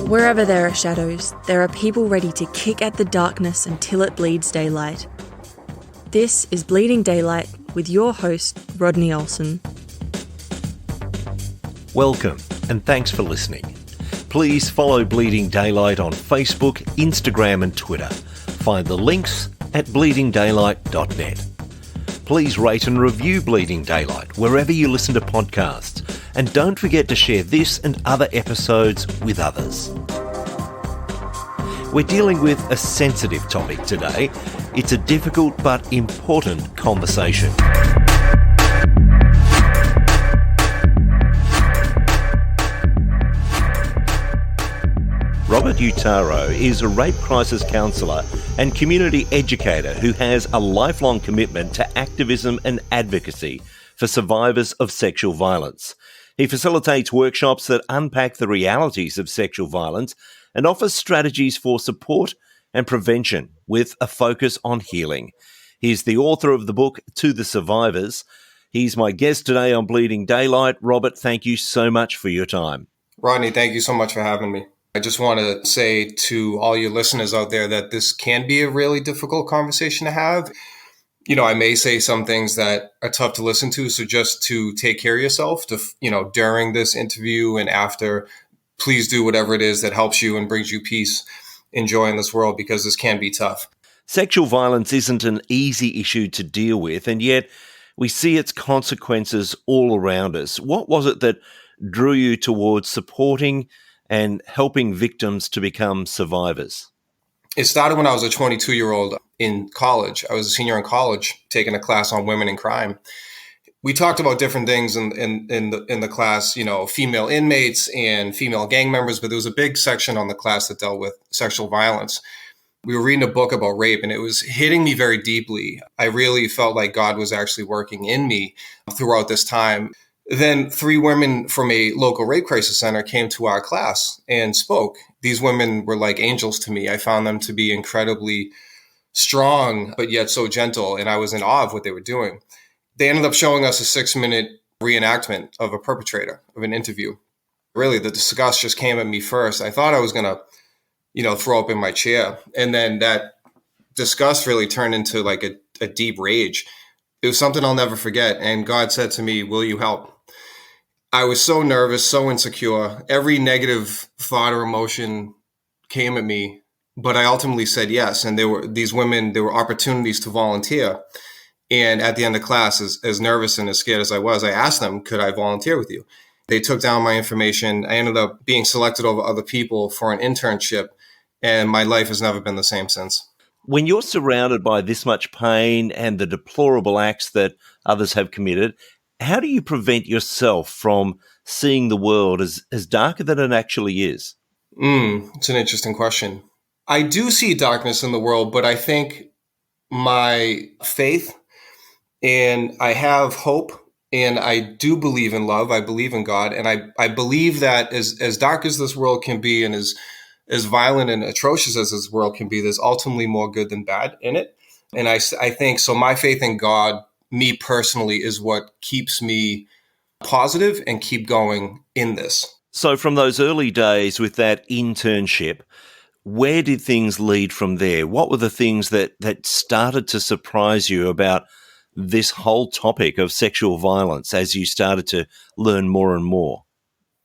Wherever there are shadows, there are people ready to kick at the darkness until it bleeds daylight. This is Bleeding Daylight with your host, Rodney Olson. Welcome, and thanks for listening. Please follow Bleeding Daylight on Facebook, Instagram and Twitter. Find the links at bleedingdaylight.net. Please rate and review Bleeding Daylight wherever you listen to podcasts, and don't forget to share this and other episodes with others. We're dealing with a sensitive topic today. It's a difficult but important conversation. Robert Uttaro is a rape crisis counsellor and community educator who has a lifelong commitment to activism and advocacy for survivors of sexual violence. He facilitates workshops that unpack the realities of sexual violence and offers strategies for support and prevention with a focus on healing. He's the author of the book To the Survivors. He's my guest today on Bleeding Daylight. Robert, thank you so much for your time. Rodney, thank you so much for having me. I just want to say to all your listeners out there that this can be a really difficult conversation to have. You know, I may say some things that are tough to listen to. So just to take care of yourself, during this interview and after, please do whatever it is that helps you and brings you peace and joy in this world, because this can be tough. Sexual violence isn't an easy issue to deal with, and yet we see its consequences all around us. What was it that drew you towards supporting and helping victims to become survivors? It started when I was a 22-year-old in college. I was a senior in college taking a class on women and crime. We talked about different things in the class, female inmates and female gang members, but there was a big section on the class that dealt with sexual violence. We were reading a book about rape, and it was hitting me very deeply. I really felt like God was actually working in me throughout this time. Then 3 women from a local rape crisis center came to our class and spoke. These women were like angels to me. I found them to be incredibly strong, but yet so gentle, and I was in awe of what they were doing. They ended up showing us a 6-minute reenactment of a perpetrator, of an interview. Really, the disgust just came at me first. I thought I was going to, throw up in my chair. And then that disgust really turned into like a deep rage. It was something I'll never forget. And God said to me, "Will you help?" I was so nervous, so insecure. Every negative thought or emotion came at me, but I ultimately said yes. And there were opportunities to volunteer. And at the end of class, as nervous and as scared as I was, I asked them, could I volunteer with you? They took down my information. I ended up being selected over other people for an internship, and my life has never been the same since. When you're surrounded by this much pain and the deplorable acts that others have committed, how do you prevent yourself from seeing the world as darker than it actually is? It's an interesting question. I do see darkness in the world, but I think my faith, and I have hope, and I do believe in love. I believe in God. And I believe that as dark as this world can be, and as violent and atrocious as this world can be, there's ultimately more good than bad in it. And I think so. My faith in God, me personally, is what keeps me positive and keep going in this. So from those early days with that internship, where did things lead from there? What were the things that started to surprise you about this whole topic of sexual violence as you started to learn more and more?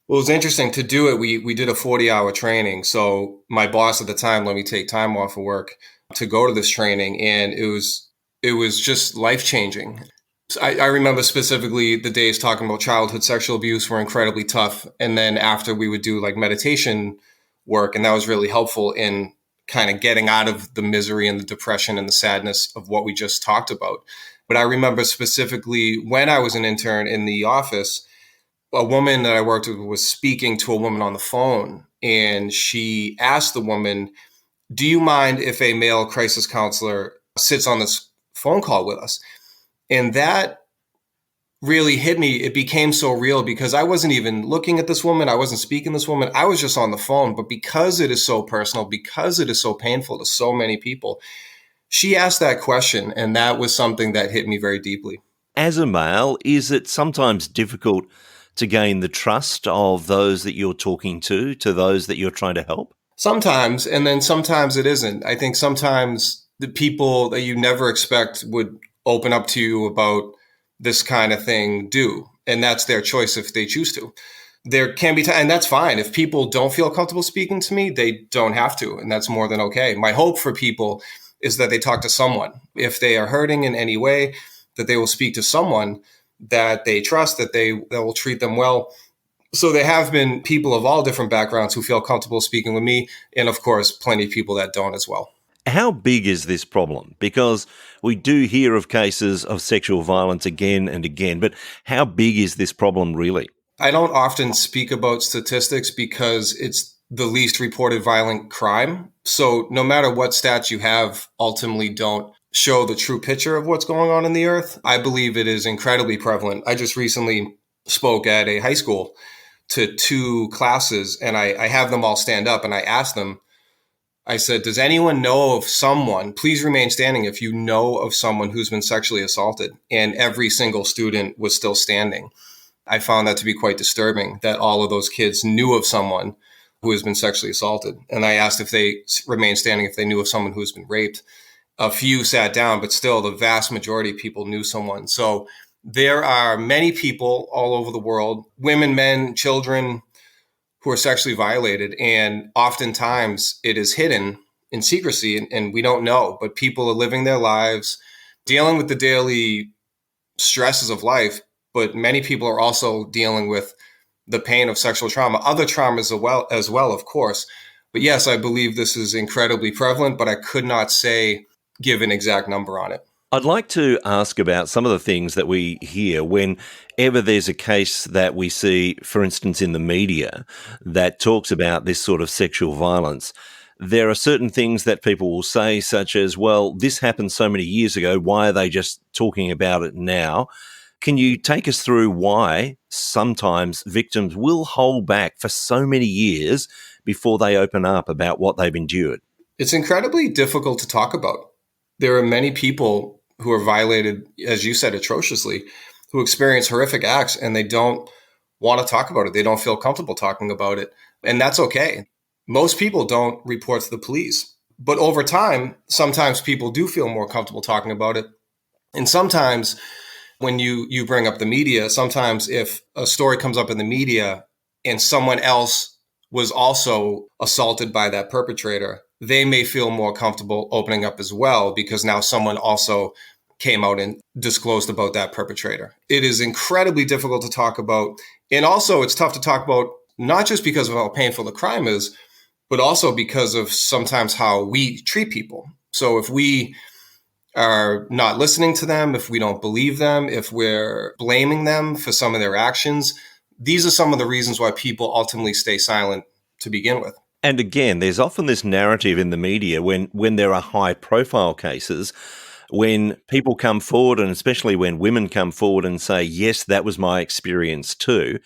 Well, it was interesting to do it. We did a 40-hour training. So my boss at the time let me take time off of work to go to this training, and it was just life-changing. I remember specifically the days talking about childhood sexual abuse were incredibly tough. And then after, we would do like meditation work, and that was really helpful in kind of getting out of the misery and the depression and the sadness of what we just talked about. But I remember specifically when I was an intern in the office, a woman that I worked with was speaking to a woman on the phone, and she asked the woman, "Do you mind if a male crisis counselor sits on this phone call with us?" And that really hit me. It became so real because I wasn't even looking at this woman. I wasn't speaking to this woman. I was just on the phone. But because it is so personal, because it is so painful to so many people, she asked that question, and that was something that hit me very deeply. As a male, is it sometimes difficult to gain the trust of those that you're talking to those that you're trying to help? Sometimes, and then sometimes it isn't. I think sometimes the people that you never expect would open up to you about this kind of thing do, and that's their choice if they choose to. There can be and that's fine. If people don't feel comfortable speaking to me, they don't have to, and that's more than okay. My hope for people is that they talk to someone. If they are hurting in any way, that they will speak to someone that they trust, that will treat them well. So there have been people of all different backgrounds who feel comfortable speaking with me, and of course, plenty of people that don't as well. How big is this problem? Because we do hear of cases of sexual violence again and again, but how big is this problem really? I don't often speak about statistics because it's the least reported violent crime. So no matter what stats you have, ultimately don't show the true picture of what's going on in the earth. I believe it is incredibly prevalent. I just recently spoke at a high school to 2 classes, and I have them all stand up, and I asked them, I said, does anyone know of someone, please remain standing if you know of someone who's been sexually assaulted? And every single student was still standing. I found that to be quite disturbing, that all of those kids knew of someone who has been sexually assaulted. And I asked if they remained standing, if they knew of someone who has been raped. A few sat down, but still the vast majority of people knew someone. So there are many people all over the world, women, men, children, who are sexually violated. And oftentimes it is hidden in secrecy and we don't know, but people are living their lives, dealing with the daily stresses of life. But many people are also dealing with the pain of sexual trauma, other traumas as well, of course. But yes, I believe this is incredibly prevalent, but I could not give an exact number on it. I'd like to ask about some of the things that we hear whenever there's a case that we see, for instance, in the media that talks about this sort of sexual violence. There are certain things that people will say, such as, well, this happened so many years ago. Why are they just talking about it now? Can you take us through why sometimes victims will hold back for so many years before they open up about what they've endured? It's incredibly difficult to talk about. There are many people who are violated, as you said, atrociously, who experience horrific acts and they don't want to talk about it. They don't feel comfortable talking about it. And that's okay. Most people don't report to the police. But over time, sometimes people do feel more comfortable talking about it. And sometimes when you bring up the media, sometimes if a story comes up in the media and someone else was also assaulted by that perpetrator, they may feel more comfortable opening up as well because now someone also came out and disclosed about that perpetrator. It is incredibly difficult to talk about. And also it's tough to talk about, not just because of how painful the crime is, but also because of sometimes how we treat people. So if we are not listening to them, if we don't believe them, if we're blaming them for some of their actions, these are some of the reasons why people ultimately stay silent to begin with. And again, there's often this narrative in the media when there are high profile cases, when people come forward, and especially when women come forward and say, yes, that was my experience too,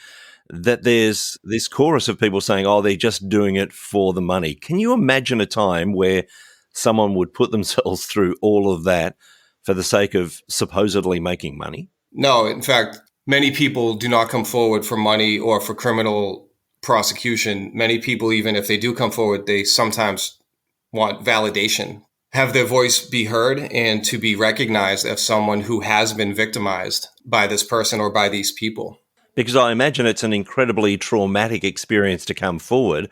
that there's this chorus of people saying, oh, they're just doing it for the money. Can you imagine a time where someone would put themselves through all of that for the sake of supposedly making money? No, in fact, many people do not come forward for money or for criminal prosecution. Many people, even if they do come forward, they sometimes want validation, have their voice be heard and to be recognized as someone who has been victimized by this person or by these people. Because I imagine it's an incredibly traumatic experience to come forward,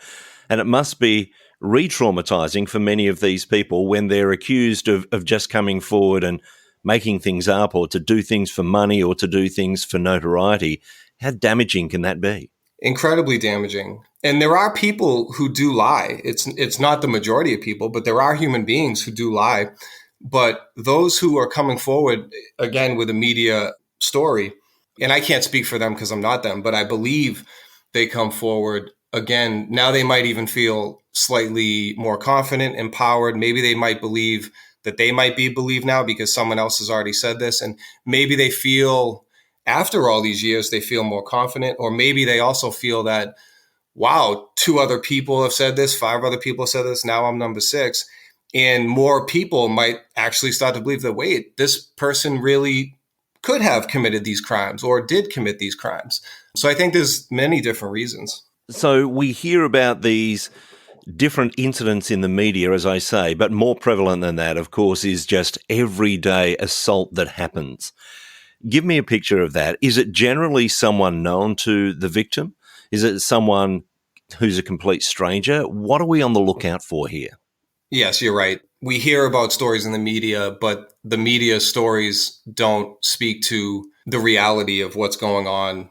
and it must be re-traumatizing for many of these people when they're accused of just coming forward and making things up, or to do things for money, or to do things for notoriety. How damaging can that be? Incredibly damaging. And there are people who do lie. It's not the majority of people, but there are human beings who do lie. But those who are coming forward, again, with a media story, and I can't speak for them because I'm not them, but I believe they come forward, again, now they might even feel slightly more confident, empowered. Maybe they might believe that they might be believed now because someone else has already said this. And maybe they feel, after all these years, they feel more confident. Or maybe they also feel that, wow, 2 other people have said this, 5 other people have said this, now I'm number 6. And more people might actually start to believe that, wait, this person really could have committed these crimes or did commit these crimes. So I think there's many different reasons. So we hear about these different incidents in the media, as I say, but more prevalent than that, of course, is just everyday assault that happens. Give me a picture of that. Is it generally someone known to the victim? Is it someone who's a complete stranger? What are we on the lookout for here? Yes, you're right. We hear about stories in the media, but the media stories don't speak to the reality of what's going on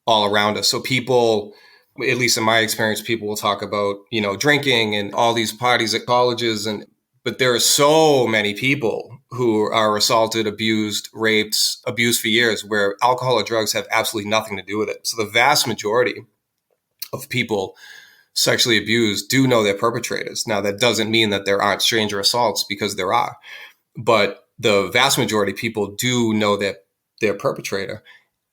all around us. So people, at least in my experience, people will talk about, drinking and all these parties at colleges, but there are so many people who are assaulted, abused, raped, abused for years, where alcohol or drugs have absolutely nothing to do with it. So the vast majority of people sexually abused do know their perpetrators. Now, that doesn't mean that there aren't stranger assaults, because there are, but the vast majority of people do know that their perpetrator.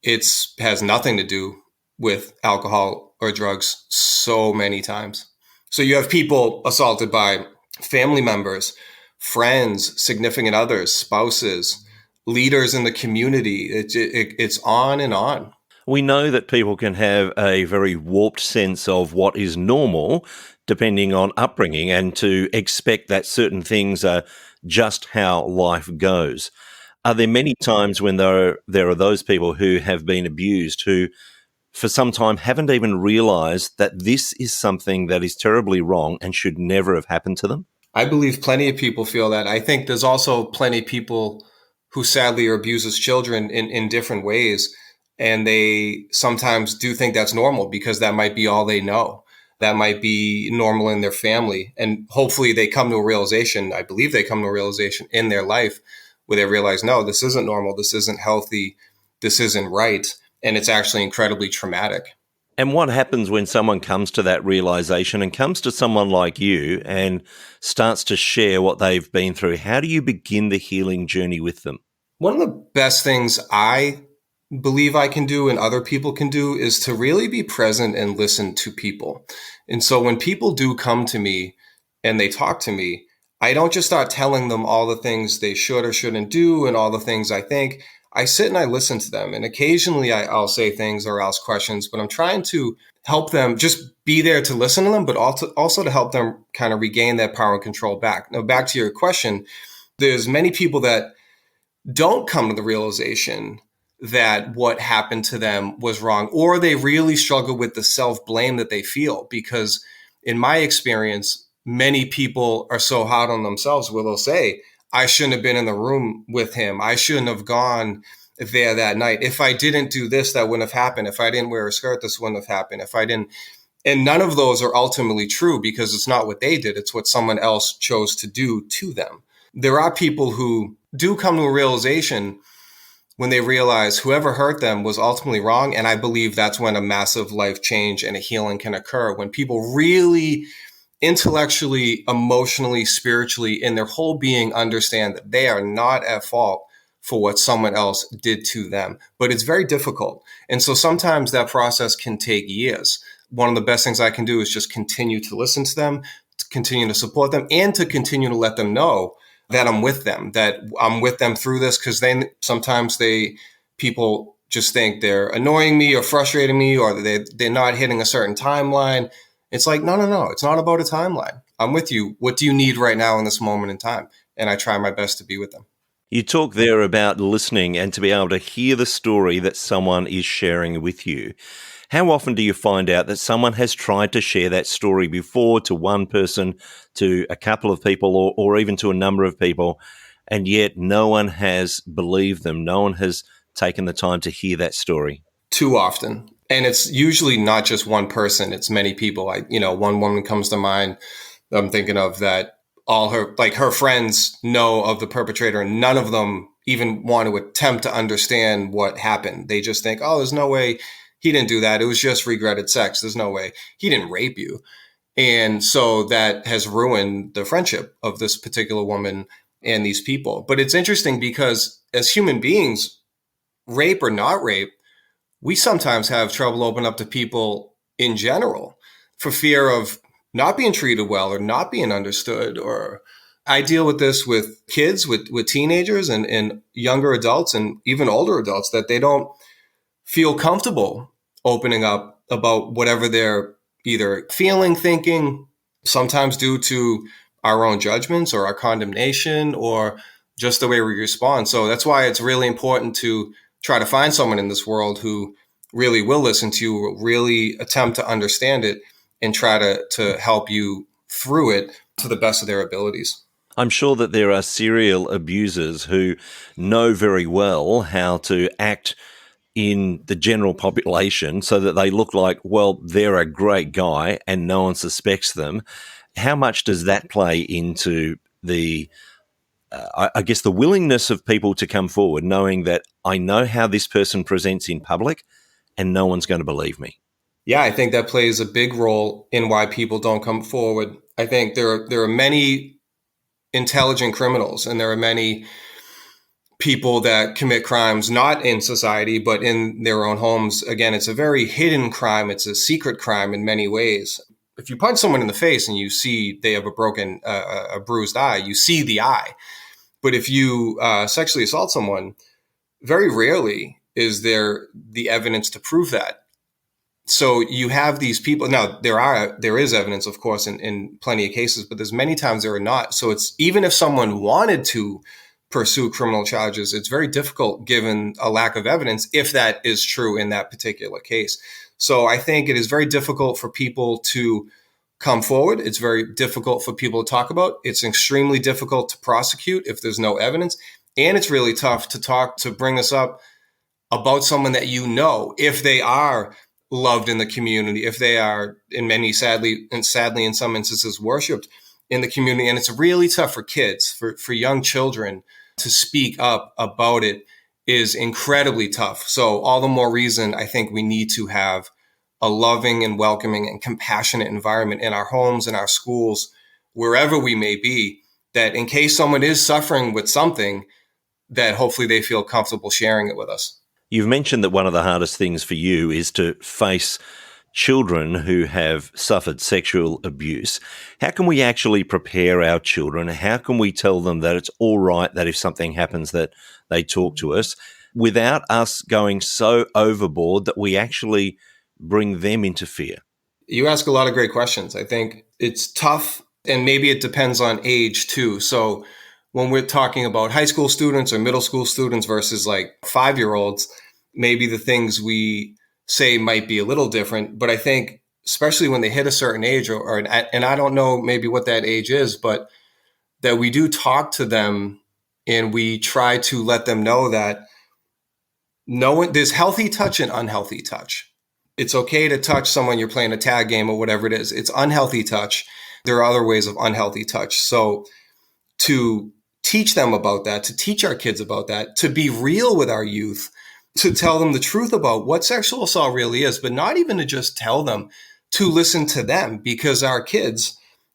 It has nothing to do with alcohol or drugs so many times. So you have people assaulted by family members, friends, significant others, spouses, leaders in the community. It's on and on. We know that people can have a very warped sense of what is normal depending on upbringing, and to expect that certain things are just how life goes. Are there many times when there are those people who have been abused who for some time haven't even realized that this is something that is terribly wrong and should never have happened to them? I believe plenty of people feel that. I think there's also plenty of people who sadly are abused as children in different ways. And they sometimes do think that's normal because that might be all they know. That might be normal in their family. And hopefully they come to a realization, I believe they come to a realization in their life where they realize, no, this isn't normal. This isn't healthy. This isn't right. And it's actually incredibly traumatic. And what happens when someone comes to that realization and comes to someone like you and starts to share what they've been through? How do you begin the healing journey with them? One of the best things I believe I can do and other people can do is to really be present and listen to people. And so when people do come to me and they talk to me, I don't just start telling them all the things they should or shouldn't do and all the things I think. I sit and I listen to them. And occasionally I'll say things or ask questions, but I'm trying to help them just be there to listen to them, but also to help them kind of regain that power and control back. Now, back to your question, there's many people that don't come to the realization that what happened to them was wrong, or they really struggle with the self-blame that they feel. Because in my experience, many people are so hard on themselves where they'll say, I shouldn't have been in the room with him. I shouldn't have gone there that night. If I didn't do this, that wouldn't have happened. If I didn't wear a skirt, this wouldn't have happened. If I didn't. And none of those are ultimately true, because it's not what they did. It's what someone else chose to do to them. There are people who do come to a realization when they realize whoever hurt them was ultimately wrong. And I believe that's when a massive life change and a healing can occur, when people really intellectually, emotionally, spiritually, in their whole being understand that they are not at fault for what someone else did to them. But it's very difficult. And so sometimes that process can take years. One of the best things I can do is just continue to listen to them, to continue to support them, and to continue to let them know that I'm with them, that I'm with them through this. Because then sometimes people just think they're annoying me or frustrating me, or they're not hitting a certain timeline. It's like, no, it's not about a timeline. I'm with you. What do you need right now in this moment in time? And I try my best to be with them. You talk there about listening and to be able to hear the story that someone is sharing with you. How often do you find out that someone has tried to share that story before to one person, to a couple of people, or even to a number of people, and yet no one has believed them? No one has taken the time to hear that story? Too often. And it's usually not just one person, it's many people. One woman comes to mind I'm thinking of that all her friends know of the perpetrator, and none of them even want to attempt to understand what happened. They just think, oh, there's no way he didn't do that. It was just regretted sex. There's no way he didn't rape you. And so that has ruined the friendship of this particular woman and these people. But it's interesting because as human beings, rape or not rape, we sometimes have trouble opening up to people in general for fear of not being treated well or not being understood or I deal with this with kids, with teenagers and younger adults and even older adults, that they don't feel comfortable opening up about whatever they're either feeling, thinking, sometimes due to our own judgments or our condemnation or just the way we respond. So that's why it's really important to try to find someone in this world who really will listen to you, will really attempt to understand it and try to help you through it to the best of their abilities. I'm sure that there are serial abusers who know very well how to act in the general population so that they look like, well, they're a great guy and no one suspects them. How much does that play into the, I guess, the willingness of people to come forward, knowing that I know how this person presents in public and no one's going to believe me? Yeah, I think that plays a big role in why people don't come forward. I think there are many intelligent criminals, and there are many people that commit crimes not in society but in their own homes. Again, it's a very hidden crime. It's a secret crime in many ways. If you punch someone in the face and you see they have a bruised eye, you see the eye. But if you sexually assault someone, very rarely is there the evidence to prove that. So you have these people. Now, there is evidence, of course, in plenty of cases, but there's many times there are not. So it's, even if someone wanted to pursue criminal charges, it's very difficult given a lack of evidence, if that is true in that particular case. So I think it is very difficult for people to come forward. It's very difficult for people to talk about. It's extremely difficult to prosecute if there's no evidence. And it's really tough to bring this up about someone that you know, if they are loved in the community, if they are sadly in some instances worshipped in the community. And it's really tough for kids, for young children to speak up about it is incredibly tough. So all the more reason I think we need to have a loving and welcoming and compassionate environment in our homes, in our schools, wherever we may be, that in case someone is suffering with something, that hopefully they feel comfortable sharing it with us. You've mentioned that one of the hardest things for you is to face children who have suffered sexual abuse. How can we actually prepare our children? How can we tell them that it's all right that if something happens that they talk to us, without us going so overboard that we actually bring them into fear? You ask a lot of great questions. I think it's tough, and maybe it depends on age too. So when we're talking about high school students or middle school students versus like 5-year-olds, maybe the things we say might be a little different. But I think especially when they hit a certain age, and I don't know maybe what that age is, but that we do talk to them and we try to let them know that there's healthy touch and unhealthy touch. It's okay to touch someone you're playing a tag game or whatever it is. It's unhealthy touch. There are other ways of unhealthy touch. So to teach them about that, to teach our kids about that, to be real with our youth, to tell them the truth about what sexual assault really is, but not even to just tell them, to listen to them, because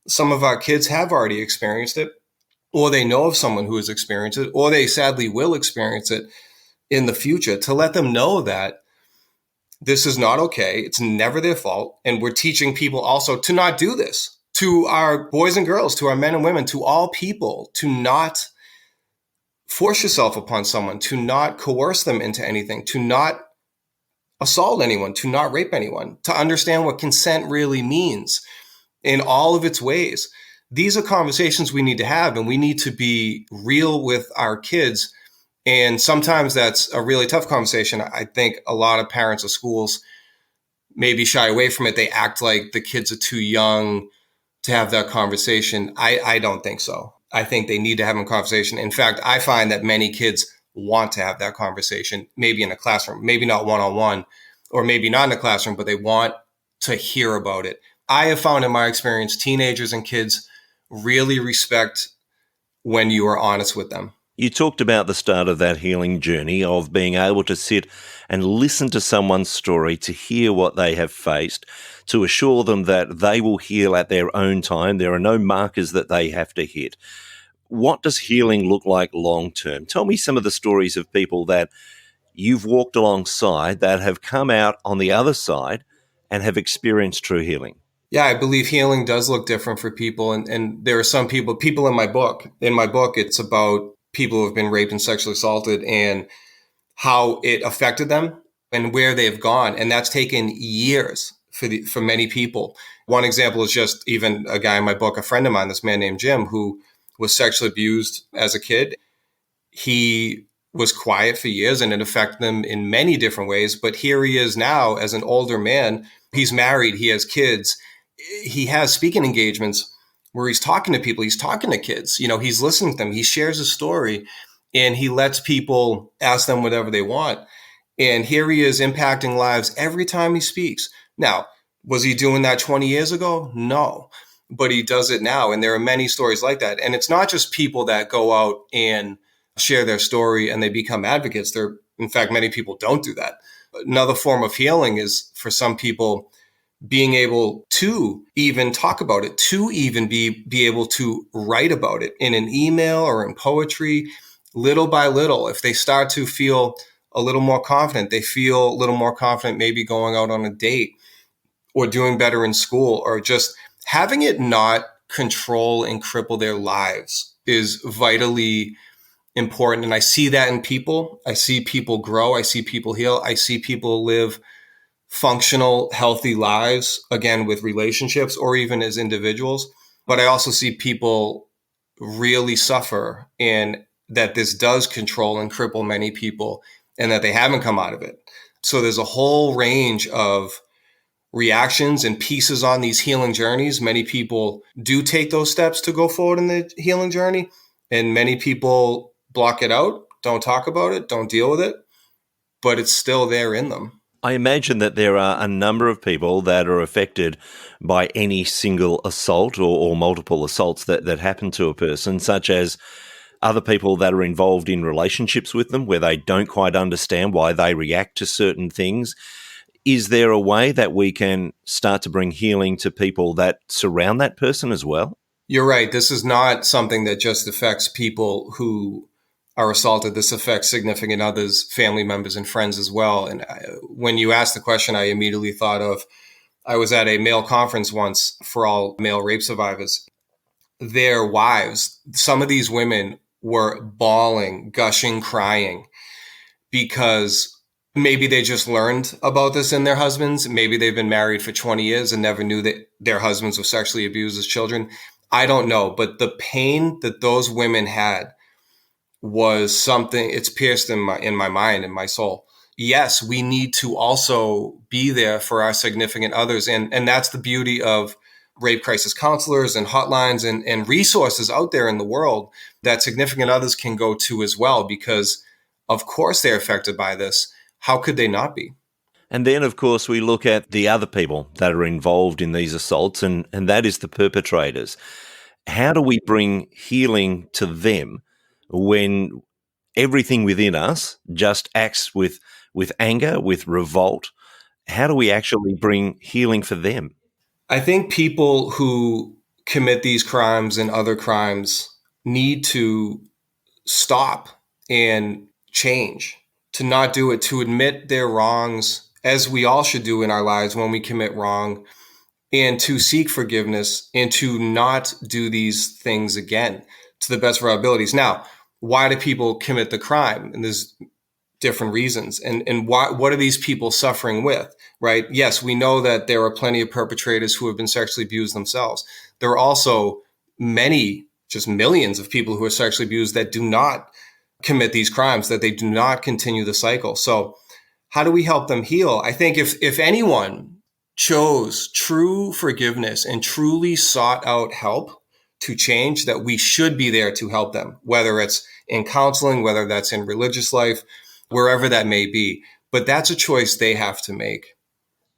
some of our kids have already experienced it, or they know of someone who has experienced it, or they sadly will experience it in the future, to let them know that this is not okay. It's never their fault. And we're teaching people also to not do this, to our boys and girls, to our men and women, to all people, to not force yourself upon someone, to not coerce them into anything, to not assault anyone, to not rape anyone, to understand what consent really means in all of its ways. These are conversations we need to have, and we need to be real with our kids. And sometimes that's a really tough conversation. I think a lot of parents of schools maybe shy away from it. They act like the kids are too young to have that conversation. I don't think so. I think they need to have a conversation. In fact, I find that many kids want to have that conversation, maybe in a classroom, maybe not one-on-one, or maybe not in a classroom, but they want to hear about it. I have found in my experience, teenagers and kids really respect when you are honest with them. You talked about the start of that healing journey of being able to sit and listen to someone's story, to hear what they have faced, to assure them that they will heal at their own time. There are no markers that they have to hit. What does healing look like long term? Tell me some of the stories of people that you've walked alongside that have come out on the other side and have experienced true healing. Yeah, I believe healing does look different for people. And there are some people in my book. In my book, it's about people who have been raped and sexually assaulted and how it affected them and where they've gone. And that's taken years for many people. One example is just even a guy in my book, a friend of mine, this man named Jim, who was sexually abused as a kid. He was quiet for years and it affected him in many different ways. But here he is now as an older man. He's married, he has kids, he has speaking engagements where he's talking to people, he's talking to kids, he's listening to them, he shares a story and he lets people ask them whatever they want. And here he is impacting lives every time he speaks. Now, was he doing that 20 years ago? No, but he does it now. And there are many stories like that. And it's not just people that go out and share their story and they become advocates. In fact, many people don't do that. Another form of healing is for some people being able to even talk about it, to even be able to write about it in an email or in poetry, little by little. If they start to feel a little more confident, they feel a little more confident maybe going out on a date or doing better in school, or just having it not control and cripple their lives is vitally important. And I see that in people. I see people grow. I see people heal. I see people live functional, healthy lives, again, with relationships or even as individuals. But I also see people really suffer, and that this does control and cripple many people and that they haven't come out of it. So there's a whole range of reactions and pieces on these healing journeys. Many people do take those steps to go forward in the healing journey, and many people block it out, don't talk about it, don't deal with it, but it's still there in them. I imagine that there are a number of people that are affected by any single assault or multiple assaults that happen to a person, such as other people that are involved in relationships with them where they don't quite understand why they react to certain things. Is there a way that we can start to bring healing to people that surround that person as well? You're right. This is not something that just affects people who are assaulted. This affects significant others, family members, and friends as well. And when you asked the question, I immediately thought of, I was at a male conference once for all male rape survivors. Their wives, some of these women were bawling, gushing, crying because maybe they just learned about this in their husbands. Maybe they've been married for 20 years and never knew that their husbands were sexually abused as children. I don't know. But the pain that those women had was something, it's pierced in my mind and my soul. Yes, we need to also be there for our significant others. And that's the beauty of rape crisis counselors and hotlines and resources out there in the world that significant others can go to as well, because of course they're affected by this. How could they not be? And then, of course, we look at the other people that are involved in these assaults, and that is the perpetrators. How do we bring healing to them when everything within us just acts with anger, with revolt? How do we actually bring healing for them? I think people who commit these crimes and other crimes need to stop and change, to not do it, to admit their wrongs, as we all should do in our lives when we commit wrong, and to seek forgiveness and to not do these things again to the best of our abilities. Now, why do people commit the crime? And there's different reasons. And what are these people suffering with, right? Yes, we know that there are plenty of perpetrators who have been sexually abused themselves. There are also many, just millions of people who are sexually abused that do not commit these crimes, that they do not continue the cycle. So how do we help them heal? I think if anyone chose true forgiveness and truly sought out help to change, that we should be there to help them, whether it's in counseling, whether that's in religious life, wherever that may be. But that's a choice they have to make.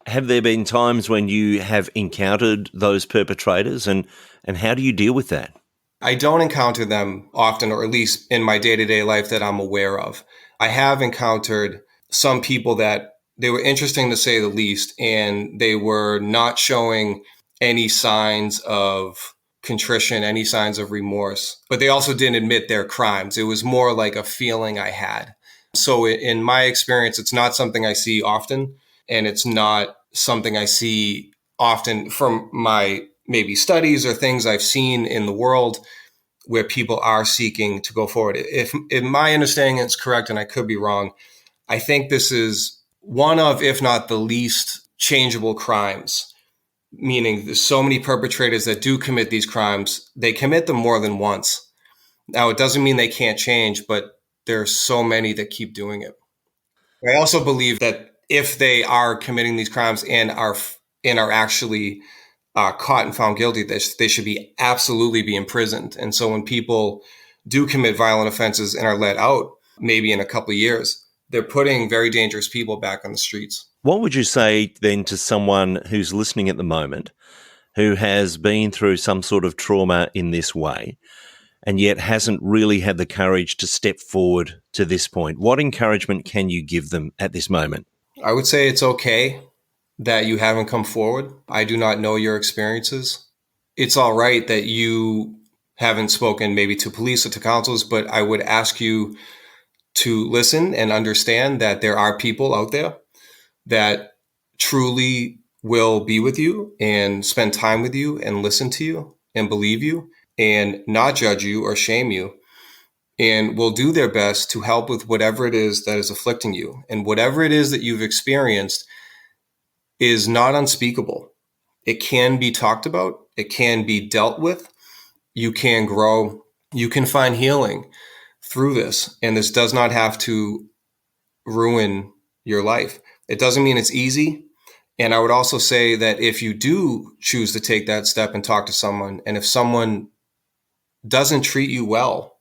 Have there been times when you have encountered those perpetrators, and how do you deal with that? I don't encounter them often, or at least in my day-to-day life that I'm aware of. I have encountered some people that they were interesting to say the least, and they were not showing any signs of contrition, any signs of remorse, but they also didn't admit their crimes. It was more like a feeling I had. So in my experience, it's not something I see often, and it's not something I see often from my maybe studies or things I've seen in the world where people are seeking to go forward. If my understanding is correct, and I could be wrong, I think this is one of, if not the least changeable crimes, meaning there's so many perpetrators that do commit these crimes, they commit them more than once. Now, it doesn't mean they can't change, but there's so many that keep doing it. I also believe that if they are committing these crimes and are actually caught and found guilty, they should absolutely be imprisoned. And so when people do commit violent offenses and are let out, maybe in a couple of years, they're putting very dangerous people back on the streets. What would you say then to someone who's listening at the moment who has been through some sort of trauma in this way and yet hasn't really had the courage to step forward to this point? What encouragement can you give them at this moment? I would say it's okay that you haven't come forward. I do not know your experiences. It's all right that you haven't spoken maybe to police or to councils, but I would ask you to listen and understand that there are people out there that truly will be with you and spend time with you and listen to you and believe you and not judge you or shame you, and will do their best to help with whatever it is that is afflicting you. And whatever it is that you've experienced is not unspeakable. It can be talked about. It can be dealt with. You can grow. You can find healing through this. And this does not have to ruin your life. It doesn't mean it's easy. And I would also say that if you do choose to take that step and talk to someone, and if someone doesn't treat you well,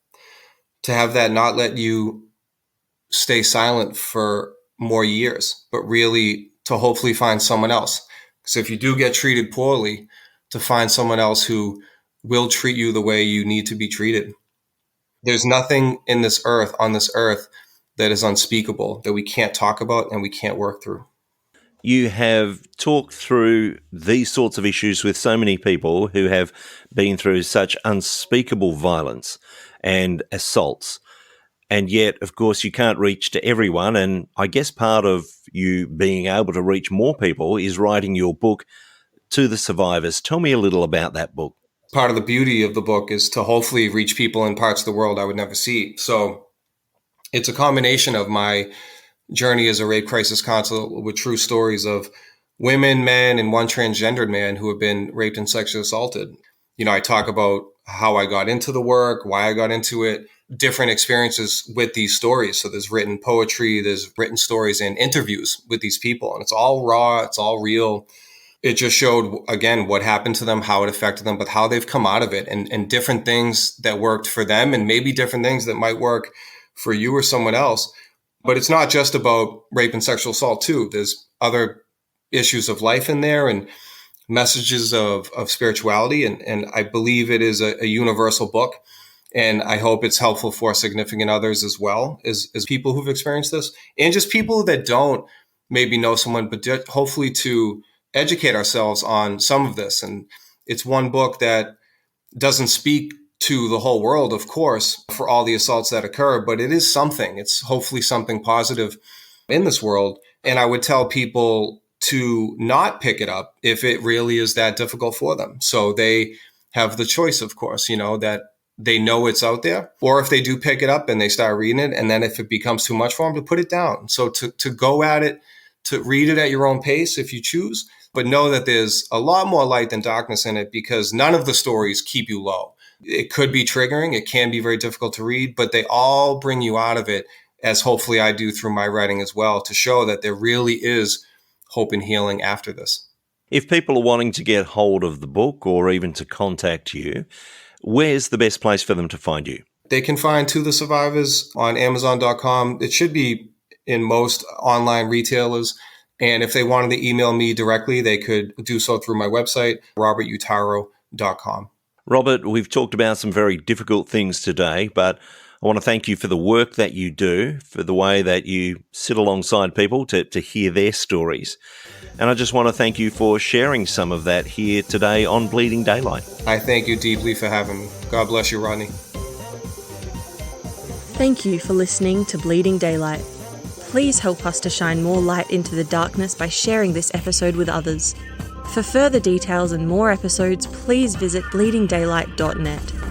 to have that not let you stay silent for more years, but really to hopefully find someone else. So if you do get treated poorly, to find someone else who will treat you the way you need to be treated. There's nothing on this earth, that is unspeakable, that we can't talk about and we can't work through. You have talked through these sorts of issues with so many people who have been through such unspeakable violence and assaults. And yet, of course, you can't reach to everyone. And I guess part of you being able to reach more people is writing your book, To the Survivors. Tell me a little about that book. Part of the beauty of the book is to hopefully reach people in parts of the world I would never see. So it's a combination of my journey as a rape crisis counselor with true stories of women, men, and one transgendered man who have been raped and sexually assaulted. You know, I talk about how I got into the work, why I got into it, different experiences with these stories. So there's written poetry, there's written stories and interviews with these people. And it's all raw, it's all real. It just showed, again, what happened to them, how it affected them, but how they've come out of it, and different things that worked for them and maybe different things that might work for you or someone else. But it's not just about rape and sexual assault too. There's other issues of life in there and messages of spirituality. And I believe it is a universal book. And I hope it's helpful for significant others as well, as people who've experienced this, and just people that don't maybe know someone, but hopefully to educate ourselves on some of this. And it's one book that doesn't speak to the whole world, of course, for all the assaults that occur, but it is something. It's hopefully something positive in this world. And I would tell people to not pick it up if it really is that difficult for them. So they have the choice, of course, you know, that they know it's out there, or if they do pick it up and they start reading it, and then if it becomes too much for them, to put it down. So to go at it, to read it at your own pace if you choose, but know that there's a lot more light than darkness in it, because none of the stories keep you low. It could be triggering. It can be very difficult to read, but they all bring you out of it, as hopefully I do through my writing as well, to show that there really is hope and healing after this. If people are wanting to get hold of the book or even to contact you, where's the best place for them to find you? They can find To the Survivors on Amazon.com. It should be in most online retailers. And if they wanted to email me directly, they could do so through my website, robertuttaro.com. Robert, we've talked about some very difficult things today, but I want to thank you for the work that you do, for the way that you sit alongside people to hear their stories. And I just want to thank you for sharing some of that here today on Bleeding Daylight. I thank you deeply for having me. God bless you, Rodney. Thank you for listening to Bleeding Daylight. Please help us to shine more light into the darkness by sharing this episode with others. For further details and more episodes, please visit bleedingdaylight.net.